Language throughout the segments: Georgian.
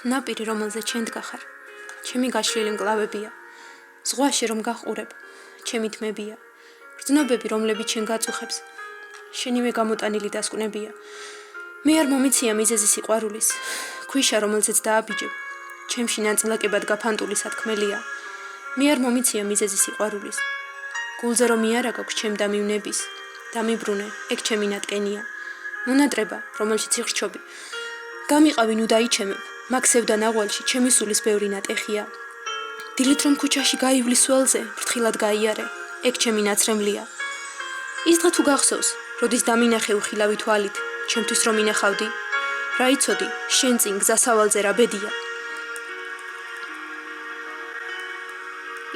ნაპირი, რომელზეც შენ დგახარ, ჩემი გაშლილი მკლავებია. ზღვაში რომ გაყურებ, ჩემი თმებია. გრძნობები, რომლებიც შენ გაწუხებს, შენივე გამოტანილი დასკვნებია. მე არ მომიცია მიზეზი სიყვარულის, ქვიშა, რომელზეც დააბიჯებ, ჩემში ნაწილაკებად გაფანტული სათქმელია. მე არ მომიცია მიზეზი სიყვარულის. გულზე რომ იარა გაქვს ჩემ დამივნების, დამიბრუნე, ეგ ჩემი ნატკენია. მონატრება, რომელშიც იხრჩობი, გამიყავი ნუ დაიჩემებ, მაგ სევდა ნაღვალში ჩემი სულის ბევრი ნატეხია. დილით რომ ქუჩაში გაივლის ველზე, ფრთხილად გაიარე, ეგ ჩემი ნაცრემლია. ის დღე თუ გახსოვს, როდის დამინახე უხილავი თვალით, ჩემთვის რომ ინახავდი, რა იცოდი, შენ წინ გზასავალზე რა ბედია.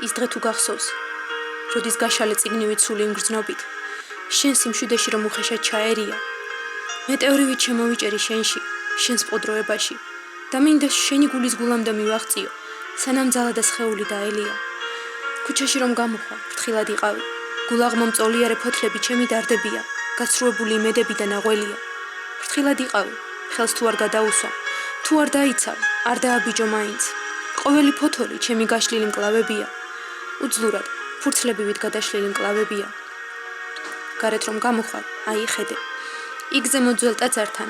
ის დღე თუ გახსოვს, როდის გაშალე წიგნივით სული იმგრძნობით, შენ სიმშვიდეში რომ უხეშად ჩაერია. მეტეორივით შემოვიჭერი შენში, შენს პოდროებაში და მინდა შენი გულის გულამდე მივაღწიო, სანამ ძალა და სხეული დაელია. ქუჩაში რომ გამოხვა, ფრთხილად იყავი, გულაღმომწოლიარე ფოთლები ჩემი დარდებია, გაცრუებული იმედები და ნაღველია. ფრთხილად იყავი, ხელს თუ არ გადაუსვა, თუ არ დაიცავ, არ დააბიჯო მაინც. ყოველი ფოთოლი ჩემი გაშლილი მკლავებია, უძლურად, ფურცლებივით გადაშლილი მკლავებია. გარეთ რომ გამოხვალ, აი ხედე. იგზე მოძველ ტაძართან,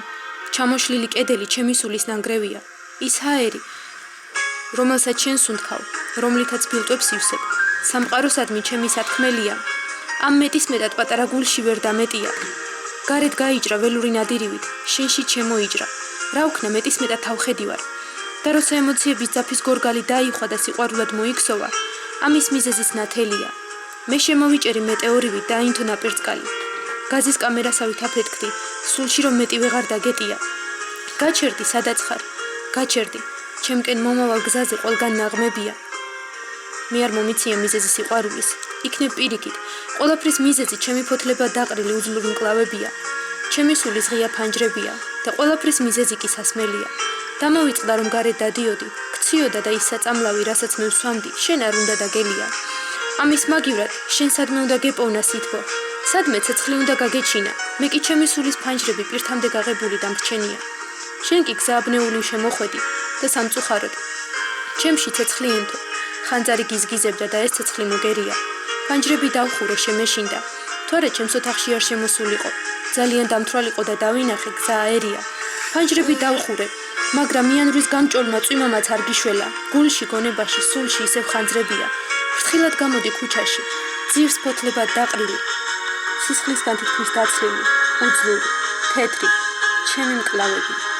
ჩამოშლილი კედელი ჩემი სულის ნანგრევია. ის ჰაერი, რომელსაც შენ სუნთქავ, რომლითაც ფილტვებს ივსებ, სამყაროსადმი ჩემი სათქმელია. ამ მეტის მეტად პატარა გულში ვერ დამეტია. გარეთ გაიჭრა ველური ნადირივით, შენში შემოიჭრა. რა უქნა მეტის მეტად თავხედი ვარ. და როცა ემოციების ძაფის გორგალი დაიხვა და სიყვარულად მოიქცოვა, ამის მიზეზიც ნათელია. მე შემოვიჭერი მეტეორივით დაინთო ნაპირწყალი. გაზის კამერასავით აფეთქდი, სულში რომ მეტი ვეღარ დაგეტია. გაჩერდი, სადაც ხარ, გაჩერდი, ჩემკენ მომავალ გზაზე ყველგან ნაღმებია. მე არ მომიცია მიზეზი სიყვარულის, იქნებ პირიქით, ყველაფრის მიზეზი ჩემი ფოთლებად დაყრილი უძლური მკლავებია. ჩემი სულის ღია ფანჯრებია და ყველაფრის მიზეზი კი სასმელია. დამოვიწყდა რომ გარეთ დადიოდი, გციოდა და ის საწამლავი, რასაც მე ვსვამდი, შენ არ უნდა დაგელია. ამის მაგივრად, შენ სადმე უნდა გეპოვნა სითბო, სადმე ცეცხლი უნდა გაგეჩინა, მე კი ჩემი სულის ფანჯრები პირთამდე გაღებული დამრჩენია. შენ კი გზააბნეული შემოხვედი და სამწუხაროდ, ჩემში ცეცხლი ენთო, ხანძარი გიზგიზებდა და ეს ცეცხლი მოგერია. ფანჯრები დავხურე, შემეშინდა, თორე ჩემს ოთახში არ შემოსულიყო, ძალიან დამთვალიყო და დავინახე, გზა აერია. ფანჯრები დავხურე, მაგრამ მიანვრის გამჭოლმა წვიმამაც არ გიშველა, გულში, გონებაში, სულში ისევ ხანძრებია. ფრთხილად გამოდი ქუჩაში, ძირს ფოთლებად დაყრილი, სისხლისგან თითქმის დაცლილი, უძლური, თეთრი, ჩემი მკლავები.